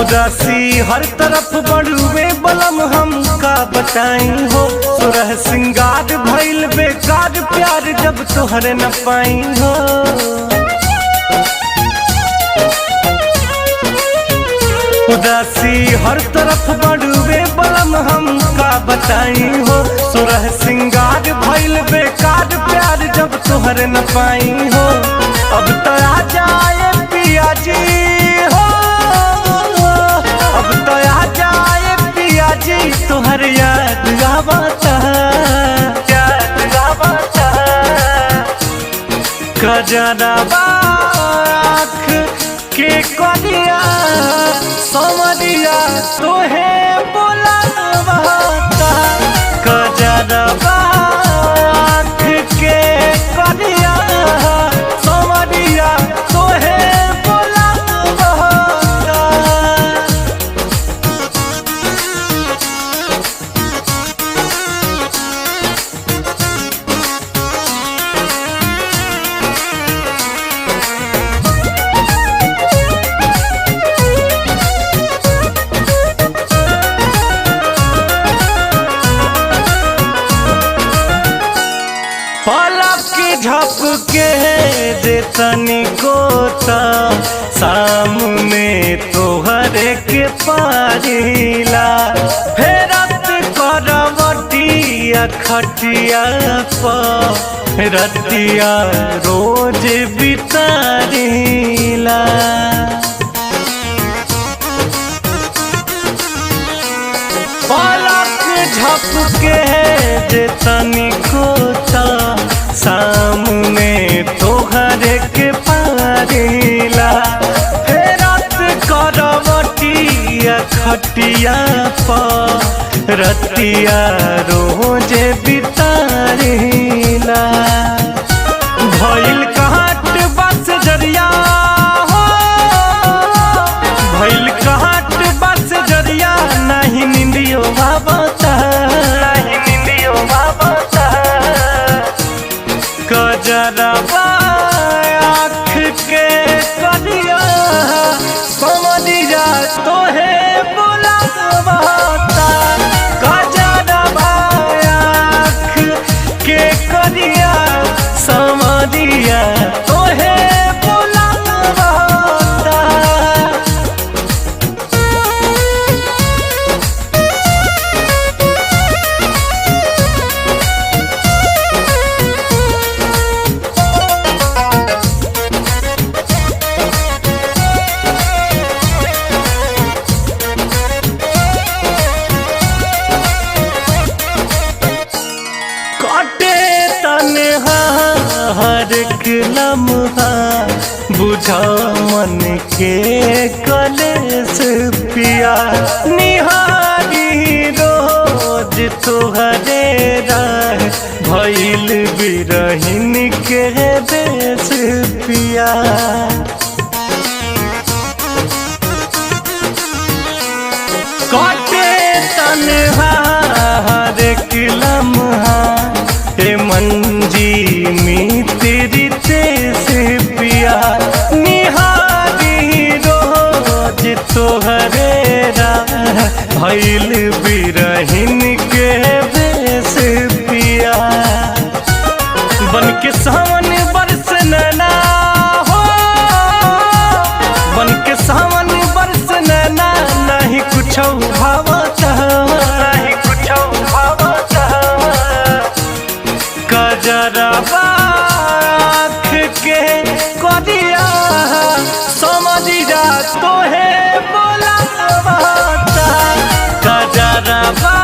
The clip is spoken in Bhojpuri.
उदासी हर तरफ बढ़ुए बलम हम का बताई हो। सुरह सिंगार भइल बेकार प्यार जब तोहरे न पाई हो। उदासी हर तरफ बढ़ुए बलम हम का बताई हो। सुरह सिंगार भइल बेकार प्यार जब तोहरे न पाई हो। अब तो आ जाए पिया जी हो, अब तो आ जाए पिया जी तोहर याद आवता, याद आवता। कजरावा आँख के करिया समरिया तोहे बोलावता। कजरावा आँख के करिया समरिया तोहे बोलावता। पलक झपके दे तनिको ता सामने तोहरे के पारिला। फेरत करवटिया खटिया पर रतिया रोज बितारिला। पलक झपके दे तनिको ता सामने तोहरे के पारिला। फेरत करवटिया खटिया पर रतिया रोज बितारिला। भइल काट बस जरिया हो, भइल काट बस जरिया नहीं निंदियो भावता, नहीं निंदियो भावता। कजरावा आँख के करिया समरिया तोहे बोलावता। कजरावा आँख के करिया समरिया तोहे बोलावता। हर एक लम्हा बुझा मन के कलेस पिया। निहारी रोज तोहरे राह भइल बिरहिन के देश पिया। काटे तन्हा हर एक लम्हा ए मंजी तेरी तेज पिया। निहारी रोज तोहरे राह भइल बिरहिन के देश पिया। बन के सावन बरस नैना हो, बन के सावन बरस नैना नहीं कुछ भावता, नहीं कुछ भावता। कजरावा आँख के करिया समरिया तोहे बोलावता। कजरावा